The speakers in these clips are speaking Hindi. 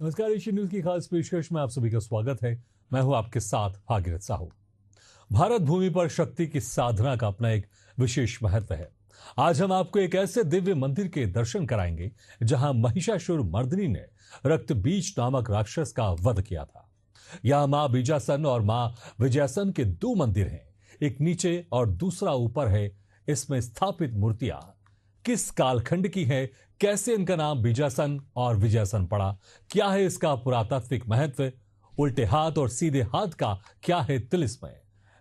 नमस्कार, एशियन न्यूज की खास पेशकश में आप सभी का स्वागत है। मैं हूं आपके साथ भागीरथ साहू। भारत भूमि पर शक्ति की साधना का अपना एक विशेष महत्व है। आज हम आपको एक ऐसे दिव्य मंदिर के दर्शन कराएंगे जहां महिषासुर मर्दिनी ने रक्त बीज नामक राक्षस का वध किया था। यहां मां बीजासन और मां विजयासन के दो मंदिर हैं, एक नीचे और दूसरा ऊपर है। इसमें स्थापित मूर्तियां किस कालखंड की है, कैसे इनका नाम बीजासन और विजयासन पड़ा, क्या है इसका पुरातात्विक महत्व, उल्टे हाथ और सीधे हाथ का क्या है तिलिस्म।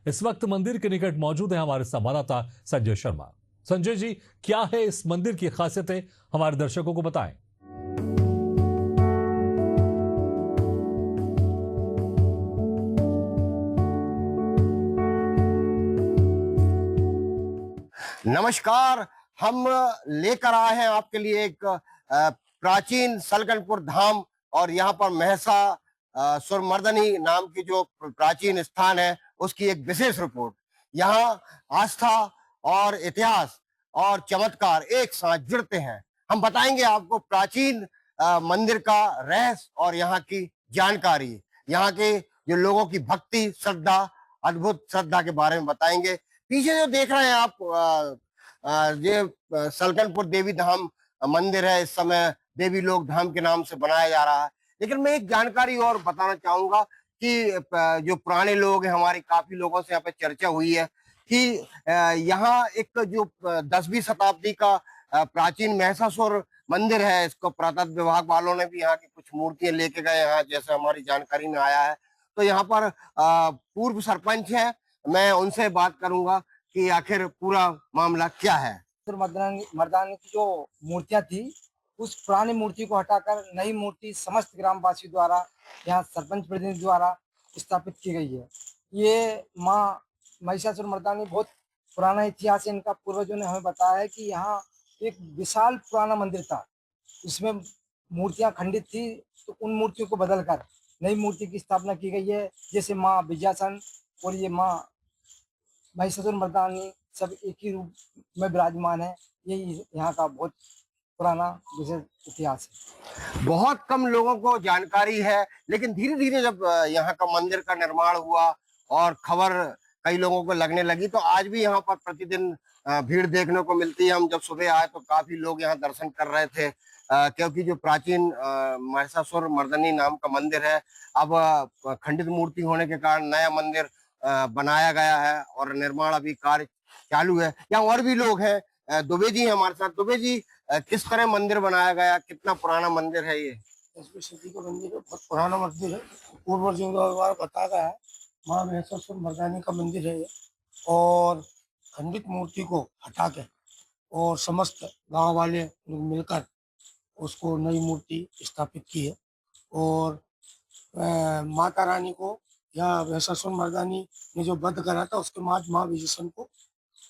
इस वक्त मंदिर के निकट मौजूद है हमारे संवाददाता संजय शर्मा। संजय जी, क्या है इस मंदिर की खासियतें, हमारे दर्शकों को बताएं। नमस्कार। हम लेकर आए हैं आपके लिए एक प्राचीन सलकनपुर धाम और यहाँ पर महिषासुर मर्दिनी नाम की जो प्राचीन स्थान है उसकी एक विशेष रिपोर्ट। यहाँ आस्था और इतिहास और चमत्कार एक साथ जुड़ते हैं। हम बताएंगे आपको प्राचीन मंदिर का रहस्य और यहाँ की जानकारी, यहाँ के जो लोगों की भक्ति, श्रद्धा, अद्भुत श्रद्धा के बारे में बताएंगे। पीछे जो देख रहे हैं आप ये सलकनपुर देवी धाम मंदिर है। इस समय देवी लोक धाम के नाम से बनाया जा रहा है। लेकिन मैं एक जानकारी और बताना चाहूंगा कि जो पुराने लोग हैं, हमारी काफी लोगों से यहाँ पे चर्चा हुई है कि यहाँ एक जो 10वीं शताब्दी का प्राचीन महिषासुर मंदिर है, इसको पुरातत्व विभाग वालों ने भी यहाँ की कुछ मूर्तियां लेके गए हैं, जैसे हमारी जानकारी में आया है। तो यहाँ पर पूर्व सरपंच है, मैं उनसे बात करूंगा कि आखिर पूरा मामला क्या है। मर्दानी की जो मूर्तियां थी, उस पुरानी मूर्ति को हटाकर नई मूर्ति समस्त ग्रामवासी द्वारा, यहाँ सरपंच प्रतिनिधि द्वारा स्थापित की गई है। ये माँ महिषासुर मर्दानी बहुत पुराना इतिहास है इनका। पूर्वजों ने हमें बताया है कि यहाँ एक विशाल पुराना मंदिर था, इसमें मूर्तियां खंडित थी, तो उन मूर्तियों को बदलकर नई मूर्ति की स्थापना की गई है। जैसे माँ विजयासन और ये माँ महिषासुर मर्दानी सब एक ही रूप में विराजमान है। यही यहाँ का बहुत पुराना विशेष इतिहास है। बहुत कम लोगों को जानकारी है, लेकिन धीरे धीरे जब यहाँ का मंदिर का निर्माण हुआ और खबर कई लोगों को लगने लगी, तो आज भी यहाँ पर प्रतिदिन भीड़ देखने को मिलती है। हम जब सुबह आए तो काफी लोग यहाँ दर्शन कर रहे थे, क्योंकि जो प्राचीन महिषासुर मर्दिनी नाम का मंदिर है, अब खंडित मूर्ति होने के कारण नया मंदिर बनाया गया है और निर्माण अभी कार्य चालू है। यहाँ और भी लोग हैं, दुबे जी हमारे साथ। दुबे जी, किस तरह मंदिर बनाया गया, कितना पुराना मंदिर है ये? 10वीं सदी का मंदिर है, बहुत पुराना मंदिर है। पूर्वजों द्वारा बताया गया है, माँ महिषासुर मर्दानी का मंदिर है ये। और खंडित मूर्ति को हटा के और समस्त गांव वाले लोग मिलकर उसको नई मूर्ति स्थापित की है। और माता रानी को या महिषासुर मर्दानी ने जो वध करा था, उसके बाद माँ विजयासन को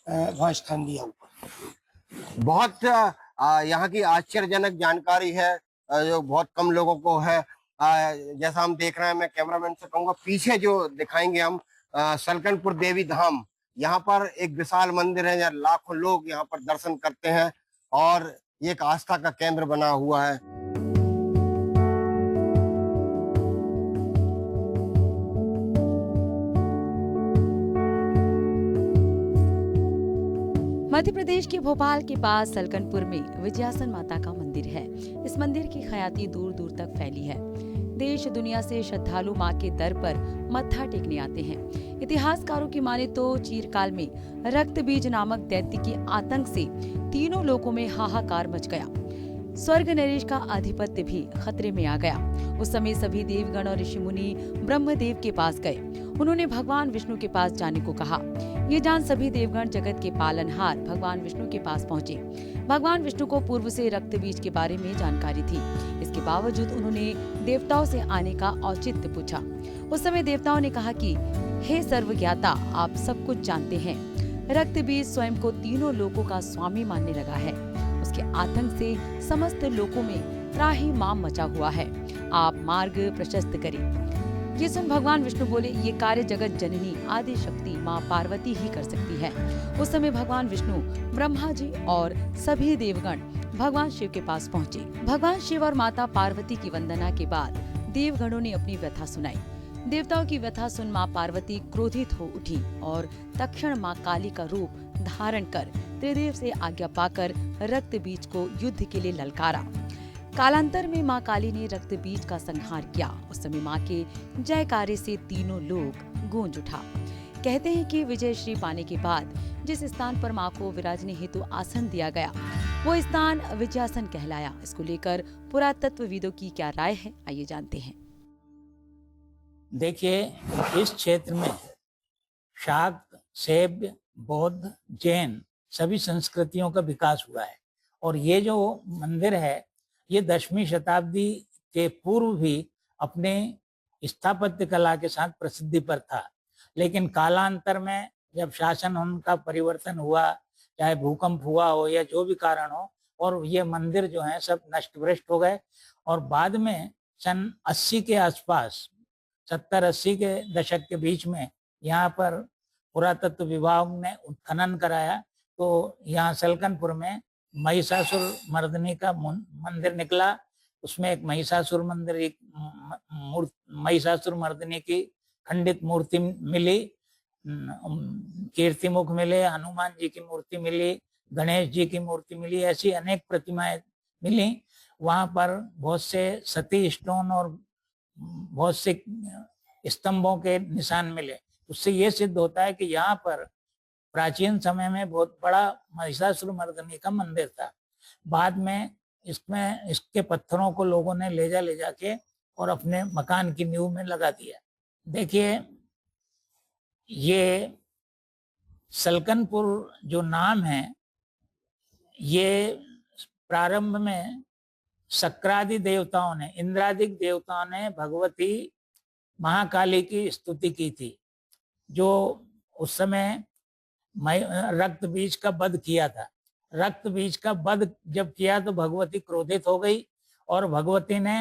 वहाँ स्थान दिया ऊपर। बहुत यहाँ की आश्चर्यजनक जानकारी है, जो बहुत कम लोगों को है। जैसा हम देख रहे हैं, मैं कैमरामैन से कहूँगा पीछे जो दिखाएंगे हम सलकनपुर देवी धाम। यहाँ पर एक विशाल मंदिर है, यहाँ लाखों लोग यहाँ पर दर्शन करते हैं और ये एक आस्था का केंद्र बना हुआ है। मध्य प्रदेश के भोपाल के पास सलकनपुर में विजयासन माता का मंदिर है। इस मंदिर की ख्याति दूर दूर तक फैली है। देश दुनिया से श्रद्धालु मां के दर पर मत्था टेकने आते हैं। इतिहासकारों की माने तो चीरकाल में रक्त बीज नामक दैत्य के आतंक से तीनों लोकों में हाहाकार मच गया। स्वर्ग नरेश का आधिपत्य भी खतरे में आ गया। उस समय सभी देवगण और ऋषि मुनि ब्रह्मदेव के पास गए। उन्होंने भगवान विष्णु के पास जाने को कहा। ये जान सभी देवगण जगत के पालनहार भगवान विष्णु के पास पहुँचे। भगवान विष्णु को पूर्व से रक्त बीज के बारे में जानकारी थी। इसके बावजूद उन्होंने देवताओं से आने का औचित्य पूछा। उस समय देवताओं ने कहा कि हे सर्वज्ञाता, आप सब कुछ जानते हैं। रक्त बीज स्वयं को तीनों लोकों का स्वामी मानने लगा है। उसके आतंक से समस्त लोकों में त्राहि माम मचा हुआ है। आप मार्ग प्रशस्त करें। ये सुन भगवान विष्णु बोले, ये कार्य जगत जननी आदि शक्ति माँ पार्वती ही कर सकती है। उस समय भगवान विष्णु, ब्रह्मा जी और सभी देवगण भगवान शिव के पास पहुँचे। भगवान शिव और माता पार्वती की वंदना के बाद देवगणों ने अपनी व्यथा सुनाई। देवताओं की व्यथा सुन माँ पार्वती क्रोधित हो उठी और तक्षण माँ काली का रूप धारण कर त्रिदेव से आज्ञा पाकर रक्त बीज को युद्ध के लिए ललकारा। कालांतर में माँ काली ने रक्त बीज का संहार किया। उस समय माँ के जयकारे से तीनों लोग गूंज उठा। कहते हैं कि विजय श्री पाने के बाद जिस स्थान पर माँ को विराजने हेतु आसन दिया गया वो स्थान विजयासन कहलाया। इसको लेकर पुरातत्वविदों की क्या राय है, आइए जानते हैं। देखिए, इस क्षेत्र में शाक्त, शैव, बौद्ध, जैन सभी संस्कृतियों का विकास हुआ है और ये जो मंदिर है ये 10वीं शताब्दी के पूर्व भी अपने स्थापत्य कला के साथ प्रसिद्धि पर था, लेकिन कालांतर में जब शासन उनका परिवर्तन हुआ, चाहे भूकंप हुआ हो या जो भी कारण हो, और ये मंदिर जो है सब नष्ट भ्रष्ट हो गए। और बाद में सन 80 के आसपास 70-80 के दशक के बीच में यहाँ पर पुरातत्व विभाग ने उत्खनन कराया तो यहाँ सलकनपुर में महिषासुर मर्दनी का मंदिर निकला। उसमें एक महिषासुर मंदिर, एक महिषासुर मर्दनी की खंडित मूर्ति मिली, कीर्तिमुख मिले, हनुमान जी की मूर्ति मिली, गणेश जी की मूर्ति मिली, ऐसी अनेक प्रतिमाएं मिली। वहां पर बहुत से सती स्टोन और बहुत से स्तंभों के निशान मिले। उससे ये सिद्ध होता है कि यहाँ पर प्राचीन समय में बहुत बड़ा महिषासुर मर्दनी का मंदिर था। बाद में इसके पत्थरों को लोगों ने ले जाके और अपने मकान की नींव में लगा दिया। देखिए, ये सलकनपुर जो नाम है ये प्रारंभ में शक्रादि देवताओं ने, इंद्रादिक देवताओं ने भगवती महाकाली की स्तुति की थी, जो उस समय रक्त बीज का वध किया था। रक्त बीज का वध जब किया तो भगवती क्रोधित हो गई और भगवती ने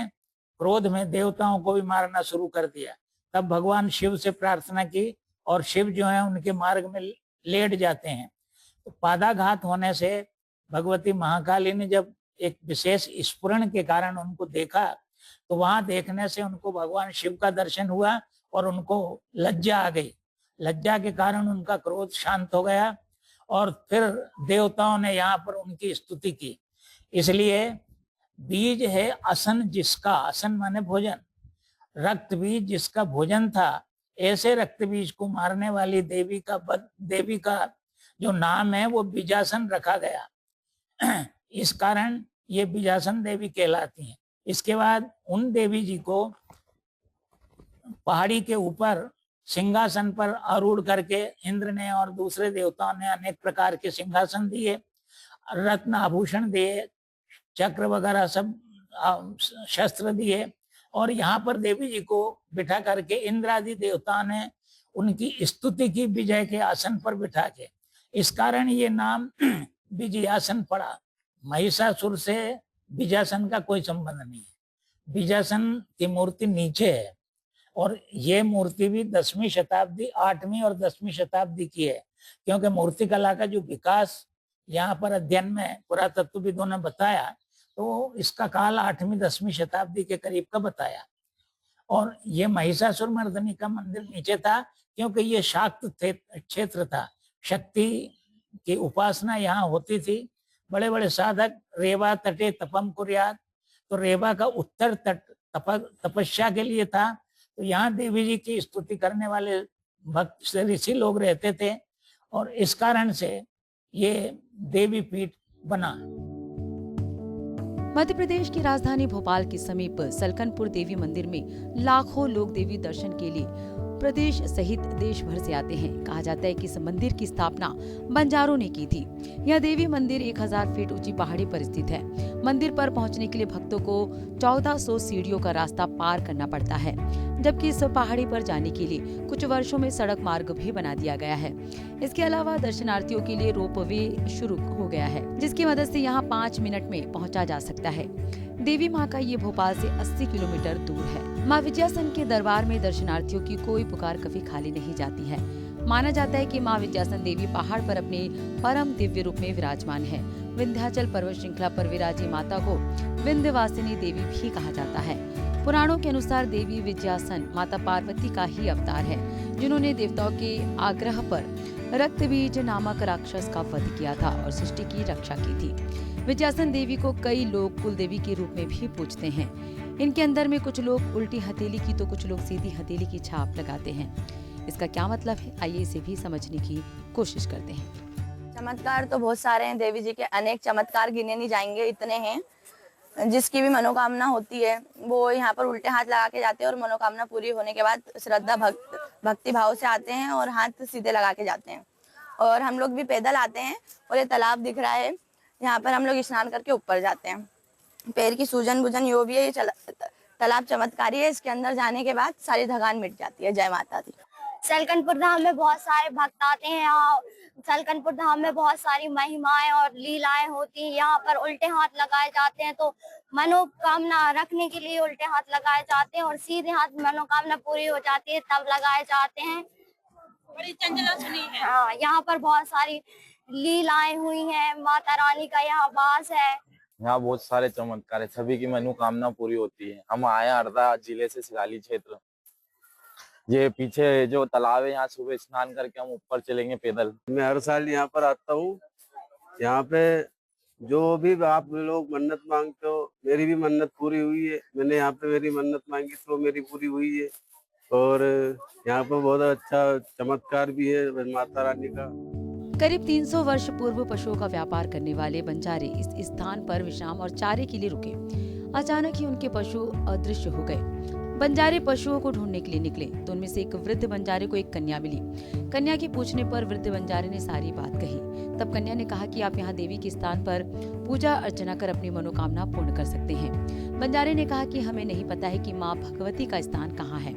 क्रोध में देवताओं को भी मारना शुरू कर दिया। तब भगवान शिव से प्रार्थना की और शिव जो है उनके मार्ग में लेट जाते हैं। तो पादाघात होने से भगवती महाकाली ने जब एक विशेष स्फुरण के कारण उनको देखा तो वहां देखने से उनको भगवान शिव का दर्शन हुआ और उनको लज्जा आ गई। लज्जा के कारण उनका क्रोध शांत हो गया और फिर देवताओं ने यहाँ पर उनकी स्तुति की। इसलिए बीज है असन जिसका, असन माने भोजन, रक्त बीज जिसका भोजन था, ऐसे रक्त बीज को मारने वाली देवी का जो नाम है वो बीजासन रखा गया। इस कारण ये बीजासन देवी कहलाती हैं। इसके बाद उन देवी जी को पहाड़ी के ऊपर सिंहासन पर आरूढ़ करके इंद्र ने और दूसरे देवताओं ने अनेक प्रकार के सिंहासन दिए, रत्न आभूषण दिए, चक्र वगैरह सब शस्त्र दिए और यहाँ पर देवी जी को बिठा करके इंद्रादि देवताओं ने उनकी स्तुति की विजय के आसन पर बिठा के। इस कारण ये नाम विजयासन पड़ा। महिषासुर से विजयासन का कोई संबंध नहीं है। विजयासन की मूर्ति नीचे है और ये मूर्ति भी 10वीं शताब्दी, 8वीं और 10वीं शताब्दी की है, क्योंकि मूर्ति कला का जो विकास यहाँ पर अध्ययन में पुरातत्वविदों ने बताया तो इसका काल 8वीं 10वीं शताब्दी के करीब का बताया। और ये महिषासुर मर्दनी का मंदिर नीचे था क्योंकि ये शाक्त क्षेत्र था, शक्ति की उपासना यहाँ होती थी। बड़े बड़े साधक रेवा तटे तपम कुर्यात, तो रेवा का उत्तर तट तपस्या के लिए था। तो यहाँ देवी जी की स्तुति करने वाले भक्त ऋषि लोग रहते थे और इस कारण से ये देवी पीठ बना। मध्य प्रदेश की राजधानी भोपाल के समीप सलकनपुर देवी मंदिर में लाखों लोग देवी दर्शन के लिए प्रदेश सहित देश भर से आते हैं। कहा जाता है कि इस मंदिर की स्थापना बंजारों ने की थी। यह देवी मंदिर 1000 फीट ऊंची पहाड़ी पर स्थित है। मंदिर पर पहुंचने के लिए भक्तों को 1400 सीढ़ियों का रास्ता पार करना पड़ता है, जबकि इस पहाड़ी पर जाने के लिए कुछ वर्षों में सड़क मार्ग भी बना दिया गया है। इसके अलावा दर्शनार्थियों के लिए रोपवे शुरू हो गया है, जिसकी मदद से यहाँ 5 मिनट में पहुँचा जा सकता है। देवी माँ का ये भोपाल से 80 किलोमीटर दूर है। माँ विजयासन के दरबार में दर्शनार्थियों की कोई पुकार कभी खाली नहीं जाती है। माना जाता है कि मां विंध्याचल देवी पहाड़ पर अपने परम दिव्य रूप में विराजमान है। विंध्याचल पर्वत श्रृंखला पर विराजी माता को विंध्यवासिनी देवी भी कहा जाता है। पुराणों के अनुसार देवी विंध्याचल माता पार्वती का ही अवतार है, जिन्होंने देवताओं के आग्रह पर रक्तबीज नामक राक्षस का वध किया था और सृष्टि की रक्षा की थी। विंध्याचल देवी को कई लोग कुल देवी के रूप में भी पूजते हैं। इनके अंदर में कुछ लोग उल्टी हथेली की तो कुछ लोग सीधी हथेली की छाप लगाते हैं। इसका क्या मतलब है, आइए इसे भी समझने की कोशिश करते हैं। चमत्कार तो बहुत सारे हैं, देवी जी के अनेक चमत्कार गिने नहीं जाएंगे, इतने हैं। जिसकी भी मनोकामना होती है वो यहाँ पर उल्टे हाथ लगा के जाते हैं और मनोकामना पूरी होने के बाद श्रद्धा भक्ति भाव से आते हैं और हाथ सीधे लगा के जाते हैं। और हम लोग भी पैदल आते हैं और ये तालाब दिख रहा है, यहाँ पर हम लोग स्नान करके ऊपर जाते हैं। पैर की सूजन बुजन यो भी है, ये तालाब चमत्कारी है, इसके अंदर जाने के बाद सारी थकान मिट जाती है। जय माता दी। सलकनपुर धाम में बहुत सारे भक्त आते हैं। यहाँ सलकनपुर धाम में बहुत सारी महिमाएं और लीलाएं होती हैं। यहाँ पर उल्टे हाथ लगाए जाते हैं, तो मनोकामना रखने के लिए उल्टे हाथ लगाए जाते हैं और सीधे हाथ मनोकामना पूरी हो जाती है तब लगाए जाते हैं। बड़ी चंचला सुनी है। हाँ, यहाँ पर बहुत सारी लीलाएं हुई हैं, माता रानी का यहाँ वास है। यहाँ बहुत सारे चमत्कार है, सभी की मनोकामना पूरी होती है। हम आए हरदा जिले से सिगाली क्षेत्र। ये पीछे जो तालाब है, यहाँ सुबह स्नान करके हम ऊपर चलेंगे पैदल। मैं हर साल यहाँ पर आता हूँ। यहाँ पे जो भी आप लोग मन्नत मांगते हो, मेरी भी मन्नत पूरी हुई है। मैंने यहाँ पे मेरी मन्नत मांगी तो मेरी पूरी हुई है। और यहाँ पे बहुत अच्छा चमत्कार भी है माता रानी का। करीब 300 वर्ष पूर्व पशुओं का व्यापार करने वाले बंजारे इस स्थान पर विश्राम और चारे के लिए रुके। अचानक ही उनके पशु अदृश्य हो गए। बंजारे पशुओं को ढूंढने के लिए निकले तो उनमें से एक वृद्ध बंजारे को एक कन्या मिली। कन्या के पूछने पर वृद्ध बंजारे ने सारी बात कही। तब कन्या ने कहा कि आप यहाँ देवी के स्थान पर पूजा अर्चना कर अपनी मनोकामना पूर्ण कर सकते हैं। बंजारे ने कहा कि हमें नहीं पता है कि माँ भगवती का स्थान कहाँ है।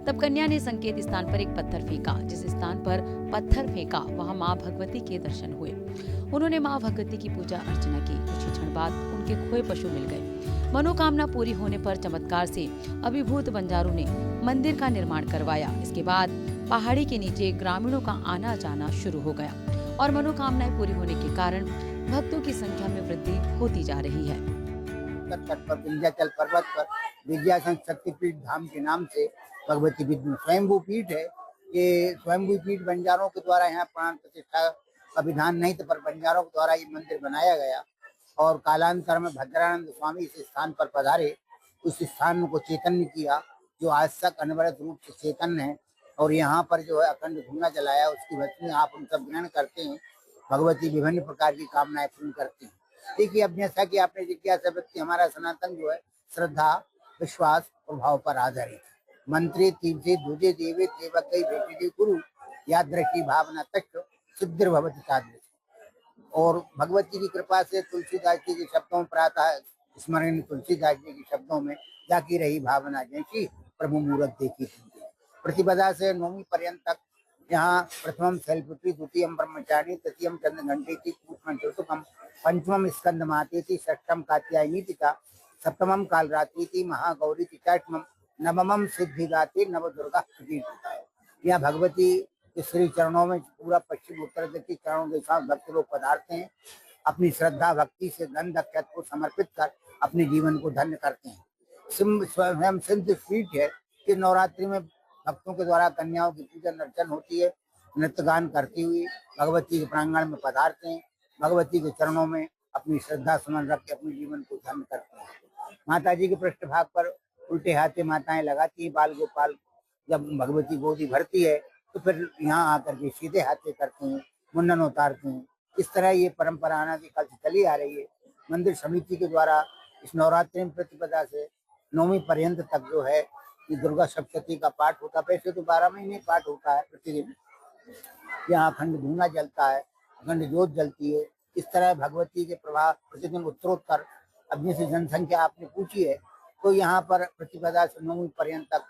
तब कन्या ने संकेत स्थान पर एक पत्थर फेंका। जिस स्थान पर पत्थर फेंका वहां मां भगवती के दर्शन हुए। उन्होंने मां भगवती की पूजा अर्चना की। कुछ क्षण बाद उनके खोए पशु मिल गए। मनोकामना पूरी होने पर चमत्कार से अभिभूत बंजारों ने मंदिर का निर्माण करवाया। इसके बाद पहाड़ी के नीचे ग्रामीणों का आना जाना शुरू हो गया और मनोकामनाएं पूरी होने के कारण भक्तों की संख्या में वृद्धि होती जा रही है। तट पर विंध्याचल पर्वत पर विंध्याचल शक्तिपीठ धाम के नाम से भगवती विष्णु स्वयंभू पीठ है। ये स्वयंभू पीठ बंजारों के द्वारा यहाँ प्राण प्रतिष्ठा का विधान नहीं था, पर बंजारों के द्वारा ये मंदिर बनाया गया और कालांतर में भद्रानंद स्वामी इस स्थान पर पधारे। उस स्थान को चैतन्य किया जो आज तक अनवरत रूप से चैतन्य है और यहाँ पर जो है अखंड धुआं जलाया। उसकी वचन आप हम सब ग्रहण करते हैं। भगवती विभिन्न प्रकार की कामनाएं पूर्ण करती हैं। देखिए, अब जैसा कि आपने जिज्ञासा व्यक्त की, हमारा सनातन जो है श्रद्धा, विश्वास और भाव पर आधारित है। मंत्री तीर्थे दूजे देवे देवक भेटे गुरु याद रखी भावना तत्व सिद्ध भवति तादृश। और भगवती की कृपा से तुलसीदास जी के शब्दों में प्रातः स्मरण तुलसीदास जी के शब्दों में जाकी रही भावना जैसी प्रभु मूर्त देखी थी। प्रतिपदा से 9वीं पर्यंत तक यहाँ प्रथमम शैलपुत्री, द्वितीयम ब्रह्मचारिणी, तृतीयम चंद्रघंटी, चतुर्थम पंचमम स्कंद मातेति, षष्ठम कात्यायनी पिता, सप्तमम कालरात्रि, महागौरी, अष्टमम नवमम सिद्धिदात्री नव दुर्गा कीर्तिता। यह भगवती के श्री चरणों में पूरा पश्चिम उत्तर दक्षिण चरणों के साथ भक्त लोग पधारते हैं। अपनी श्रद्धा भक्ति से धन दक्षत को समर्पित कर अपने जीवन को धन्य करते हैं। स्वयं सिद्ध पीठ है कि नवरात्रि में भक्तों के द्वारा कन्याओं की पूजन अर्चन होती है। नृत्य गान करती हुई भगवती के प्रांगण में पधारते हैं। भगवती के चरणों में अपनी श्रद्धा समर्पण रख के अपने जीवन को धन्य करते हैं। माता जी के पृष्ठभाग पर उल्टे हाथे माताएं लगाती हैं। बाल गोपाल जब भगवती गोदी भरती है तो फिर यहाँ आकर के सीधे हाथे करते हैं, मुंडन उतारते हैं। इस तरह ये परंपरा अनादि काल से चली आ रही है। मंदिर समिति के द्वारा इस नवरात्रि प्रतिपदा से 9वीं पर्यंत तक जो है ये दुर्गा सप्तशती का पाठ होता है। वैसे तो 12 महीने पाठ होता है प्रतिदिन। यहाँ अखंड धूना जलता है, अखंड ज्योत जलती है। इस तरह भगवती के प्रभाव प्रतिदिन उत्तरोत्तर। अब जैसे जनसंख्या आपने पूछी है तो यहाँ पर प्रतिपदा से 9वीं पर्यंत तक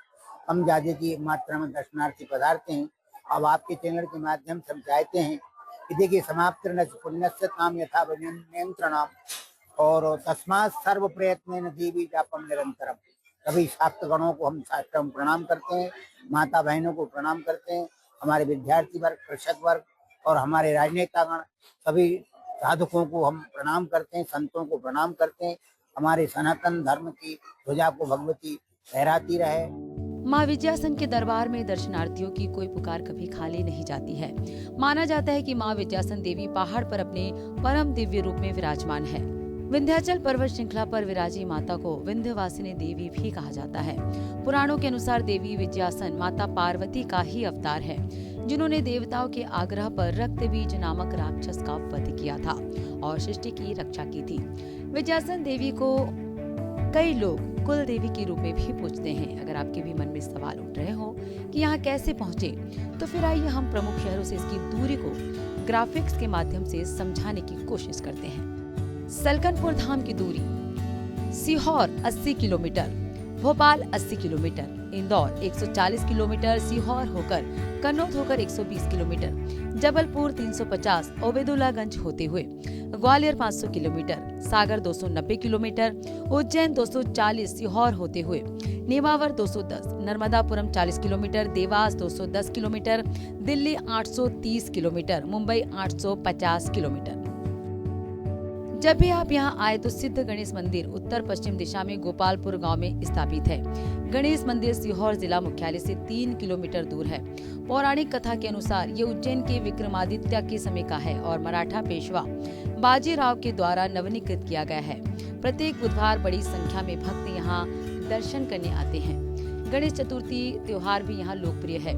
कम ज्यादा की मात्रा में दर्शनार्थी पधारते हैं। अब आपके चैनल के माध्यम से हम चाहते हैं कि देखिए, समाप्त पुण्यस्य काम यथा नियंत्रणाम और तस्मात् सर्व प्रयत्न देवी जापम निरंतरम। सभी शाक्त गणों को हम शास्त्र प्रणाम करते हैं, माता बहनों को प्रणाम करते हैं हमारे विद्यार्थी वर्ग, कृषक वर्ग और हमारे राजनेतागण सभी साधकों को हम प्रणाम करते हैं, संतों को प्रणाम करते हैं। हमारे सनातन धर्म की ध्वजा को भगवती लहराती रहे। मां विजयासन के दरबार में दर्शनार्थियों की कोई पुकार कभी खाली नहीं जाती है। माना जाता है कि मां विजयासन देवी पहाड़ पर अपने परम दिव्य रूप में विराजमान है। विंध्याचल पर्वत श्रृंखला पर विराजी माता को विंध्यवासिनी देवी भी कहा जाता है। पुराणों के अनुसार देवी विजयासन माता पार्वती का ही अवतार है, जिन्होंने देवताओं के आग्रह पर रक्तबीज नामक राक्षस का वध किया था और सृष्टि की रक्षा की थी। विजयासन देवी को कई लोग कुल देवी के रूप में भी पूजते हैं। अगर आपके भी मन में सवाल उठ रहे हो कि यहाँ कैसे पहुँचे, तो फिर आइए हम प्रमुख शहरों से इसकी दूरी को ग्राफिक्स के माध्यम से समझाने की कोशिश करते हैं। सलकनपुर धाम की दूरी: Sehore 80 kilometre, Bhopal 80 kilometre, Indore 140 kilometre, Sehore होकर कन्नौज होकर 120 किलोमीटर, जबलपुर 350, ओबेदुल्लागंज होते हुए ग्वालियर 500 किलोमीटर, सागर 290 किलोमीटर, उज्जैन 240, सीहोर होते हुए Nemawar 210, Narmadapuram 40 kilometre, Dewas 210 kilometre, Delhi 830 kilometre, Mumbai 850 kilometre. जब भी आप यहाँ आए तो सिद्ध गणेश मंदिर उत्तर पश्चिम दिशा में गोपालपुर गांव में स्थापित है। गणेश मंदिर सीहोर जिला मुख्यालय से 3 किलोमीटर दूर है। पौराणिक कथा के अनुसार ये उज्जैन के विक्रमादित्य के समय का है और मराठा पेशवा बाजीराव के द्वारा नवीनीकृत किया गया है। प्रत्येक बुधवार बड़ी संख्या में भक्त यहाँ दर्शन करने आते हैं। गणेश चतुर्थी त्योहार भी यहाँ लोकप्रिय है।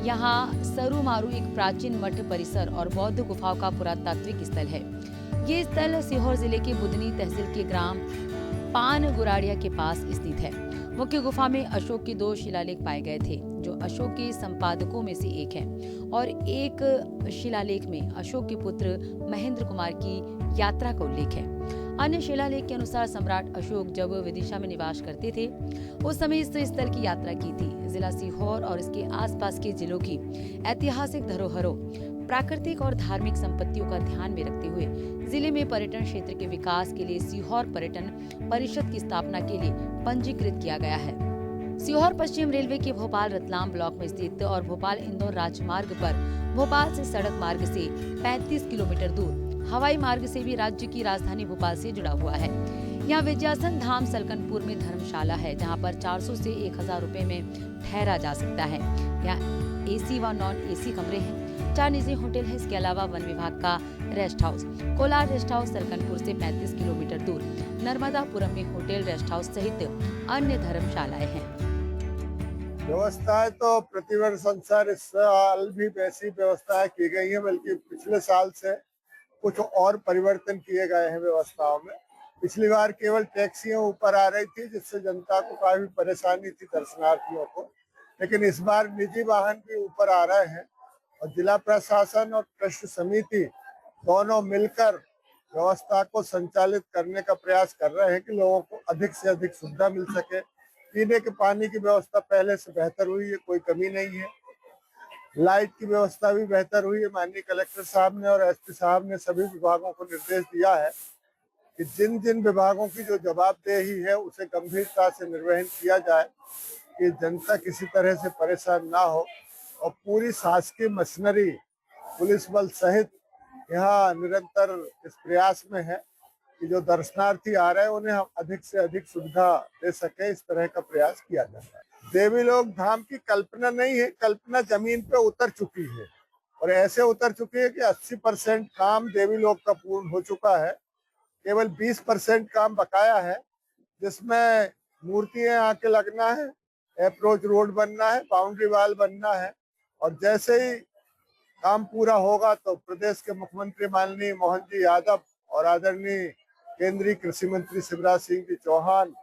यहाँ सरुमारू एक प्राचीन मठ परिसर और बौद्ध गुफाओं का पुरातात्विक स्थल है। ये स्थल सीहोर जिले के बुधनी तहसील के ग्राम पान गुराड़िया के पास स्थित है। मुख्य गुफा में अशोक के 2 शिलालेख पाए गए थे, जो अशोक के संपादकों में से एक है, और एक शिलालेख में अशोक के पुत्र महेंद्र कुमार की यात्रा का उल्लेख है। अन्य शिलालेख के अनुसार सम्राट अशोक जब विदिशा में निवास करते थे, उस समय इस स्थल की यात्रा की थी। जिला सीहोर और इसके आसपास के जिलों की ऐतिहासिक धरोहरों, प्राकृतिक और धार्मिक संपत्तियों का ध्यान में रखते हुए जिले में पर्यटन क्षेत्र के विकास के लिए सीहोर पर्यटन परिषद की स्थापना के लिए पंजीकृत किया गया है। सीहोर पश्चिम रेलवे के भोपाल रतलाम ब्लॉक में स्थित और भोपाल इंदौर राजमार्ग पर भोपाल से सड़क मार्ग से 35 किलोमीटर दूर, हवाई मार्ग से भी राज्य की राजधानी भोपाल से जुड़ा हुआ है। यहाँ विजयासन धाम सलकनपुर में धर्मशाला है, जहाँ पर 400 से 1000 रुपए में ठहरा जा सकता है। यहाँ एसी व नॉन एसी कमरे हैं। 4 निजी होटल है। इसके अलावा वन विभाग का rest house, Kolar rest house Salkanpur से 35 किलोमीटर दूर, नर्मदापुरम में होटल, रेस्ट हाउस सहित अन्य धर्मशालाएं हैं। व्यवस्थाएं तो प्रतिवर्ष अनुसार इस साल भी वैसी व्यवस्थाएं की गई है, बल्कि पिछले साल से कुछ और परिवर्तन किए गए हैं व्यवस्थाओं में। पिछली बार केवल टैक्सियां ऊपर आ रही थी, जिससे जनता को काफी परेशानी थी, दर्शनार्थियों को, लेकिन इस बार निजी वाहन भी ऊपर आ रहे हैं और जिला प्रशासन और ट्रस्ट समिति दोनों मिलकर व्यवस्था को संचालित करने का प्रयास कर रहे हैं कि लोगों को अधिक से अधिक सुविधा मिल सके। पीने के पानी की व्यवस्था पहले से बेहतर हुई है, कोई कमी नहीं है। लाइट की व्यवस्था भी बेहतर हुई है। माननीय कलेक्टर साहब ने और एसपी साहब ने सभी विभागों को निर्देश दिया है कि जिन जिन विभागों की जो जवाबदेही है उसे गंभीरता से निर्वहन किया जाए कि जनता किसी तरह से परेशान ना हो, और पूरी शासकीय मशीनरी पुलिस बल सहित यहाँ निरंतर इस प्रयास में है कि जो दर्शनार्थी आ रहे हैं उन्हें हम अधिक से अधिक सुविधा दे सके, इस तरह का प्रयास किया जाता है। देवी लोक धाम की कल्पना नहीं है, कल्पना जमीन पे उतर चुकी है और ऐसे उतर चुकी है कि 80% काम देवी लोक का पूर्ण हो चुका है। केवल 20% काम बकाया है, जिसमें मूर्तियां आके लगना है, अप्रोच रोड बनना है, बाउंड्री वाल बनना है, और जैसे ही काम पूरा होगा तो प्रदेश के मुख्यमंत्री माननीय मोहन जी यादव और आदरणीय केंद्रीय कृषि मंत्री शिवराज सिंह जी चौहान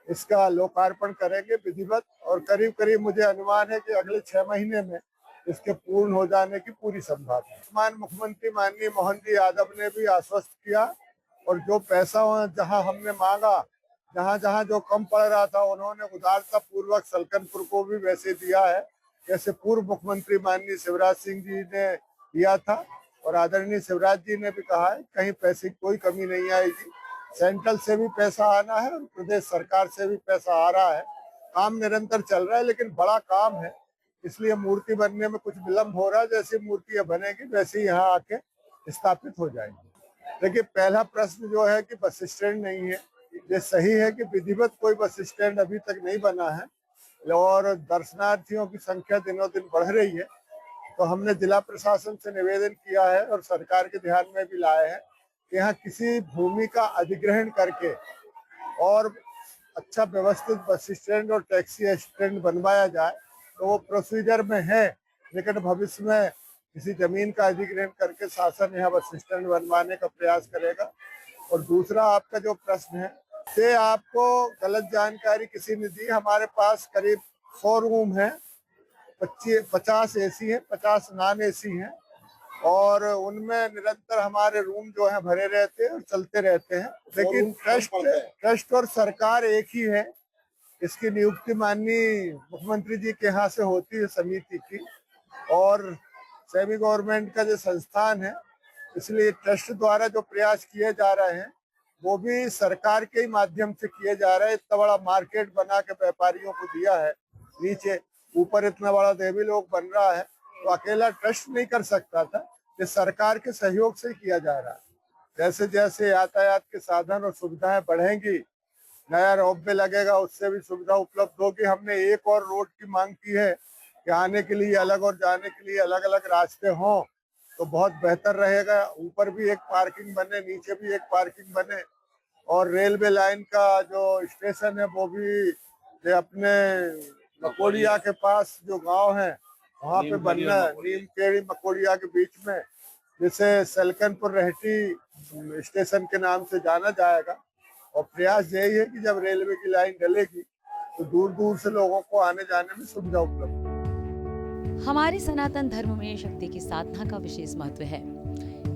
इसका लोकार्पण करेंगे विधिवत, और करीब करीब मुझे अनुमान है कि अगले 6 महीने में इसके पूर्ण हो जाने की पूरी संभावना है। मान मुख्यमंत्री माननीय मोहन जी यादव ने भी आश्वस्त किया, और जो पैसा जहां हमने मांगा, जहां जहां जो कम पड़ रहा था, उन्होंने उदारता पूर्वक सलकनपुर को भी वैसे दिया है जैसे पूर्व मुख्यमंत्री माननीय शिवराज सिंह जी ने दिया था। और आदरणीय शिवराज जी ने भी कहा है कहीं पैसे की कोई कमी नहीं आएगी। सेंट्रल से भी पैसा आना है और प्रदेश सरकार से भी पैसा आ रहा है। काम निरंतर चल रहा है, लेकिन बड़ा काम है इसलिए मूर्ति बनने में कुछ विलम्ब हो रहा है। जैसी मूर्तियां बनेगी वैसे ही यहाँ आके स्थापित हो जाएंगी। देखिए, पहला प्रश्न जो है कि बस स्टैंड नहीं है, ये सही है कि विधिवत कोई बस स्टैंड अभी तक नहीं बना है और दर्शनार्थियों की संख्या दिनों दिन बढ़ रही है। तो हमने जिला प्रशासन से निवेदन किया है और सरकार के ध्यान में भी लाए हैं कि यहाँ किसी भूमि का अधिग्रहण करके और अच्छा व्यवस्थित बस स्टैंड और टैक्सी स्टैंड बनवाया जाए। तो वो प्रोसीजर में है, लेकिन भविष्य में किसी जमीन का अधिग्रहण करके शासन यहाँ बस स्टैंड बनवाने का प्रयास करेगा। और दूसरा आपका जो प्रश्न है, से आपको गलत जानकारी किसी ने दी। हमारे पास करीब 100 रूम है, 50 एसी है, 50 नॉन एसी हैं और उनमें निरंतर हमारे रूम जो है भरे रहते हैं और चलते रहते हैं। लेकिन ट्रस्ट और सरकार एक ही है। इसकी नियुक्ति माननीय मुख्यमंत्री जी के यहाँ से होती है समिति की, और सेमी गवर्नमेंट का जो संस्थान है, इसलिए ट्रस्ट द्वारा जो प्रयास किए जा रहे हैं वो भी सरकार के ही माध्यम से किए जा रहे हैं। इतना बड़ा मार्केट बना के व्यापारियों को दिया है, नीचे ऊपर इतना बड़ा देवी लोक बन रहा है, तो अकेला ट्रस्ट नहीं कर सकता था, ये सरकार के सहयोग से किया जा रहा है। जैसे जैसे यातायात के साधन और सुविधाएं बढ़ेंगी, नया रोपवे लगेगा, उससे भी सुविधा उपलब्ध होगी। हमने एक और रोड की मांग की है कि आने के लिए अलग और जाने के लिए अलग अलग रास्ते हों तो बहुत बेहतर रहेगा। ऊपर भी एक पार्किंग बने, नीचे भी एक पार्किंग बने, और रेलवे लाइन का जो स्टेशन है वो भी अपने मकोड़िया के पास जो गांव है वहाँ पे बनना है, नीम केड़ी मकोड़िया के बीच में, जिसे सलकनपुर रहटी स्टेशन के नाम से जाना जाएगा। और प्रयास यही है कि जब रेलवे की लाइन डलेगी तो दूर दूर से लोगों को आने जाने में सुविधा उपलब्ध हो। हमारे सनातन धर्म में शक्ति की साधना का विशेष महत्व है।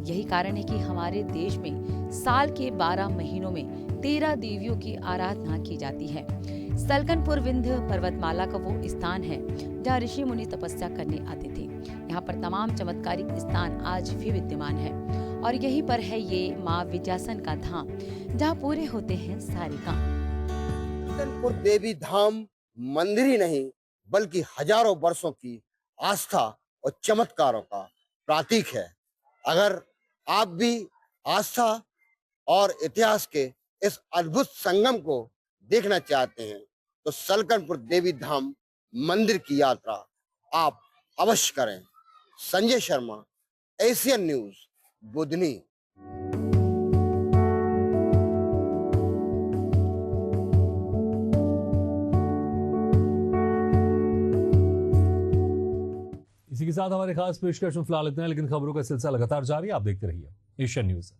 यही कारण है कि हमारे देश में साल के 12 महीनों में 13 देवियों की आराधना की जाती है। सलकनपुर विंध्य पर्वतमाला का वो स्थान है जहाँ ऋषि मुनि तपस्या करने आते थे। यहाँ पर तमाम चमत्कारिक स्थान आज भी विद्यमान है और यहीं पर है ये माँ विज्यासन का धाम, जहाँ पूरे होते हैं सारे काम। सलकनपुर देवी धाम मंदिर ही नहीं बल्कि हजारों वर्षों की आस्था और चमत्कारों का प्रतीक है। अगर आप भी आस्था और इतिहास के इस अद्भुत संगम को देखना चाहते हैं तो सलकनपुर देवी धाम मंदिर की यात्रा आप अवश्य करें। Sanjay Sharma, Asian news, Budhni. इसी के साथ हमारे खास पेशकश में फिलहाल इतना है, लेकिन खबरों का सिलसिला लगातार जारी है। आप देखते रहिए एशियन न्यूज।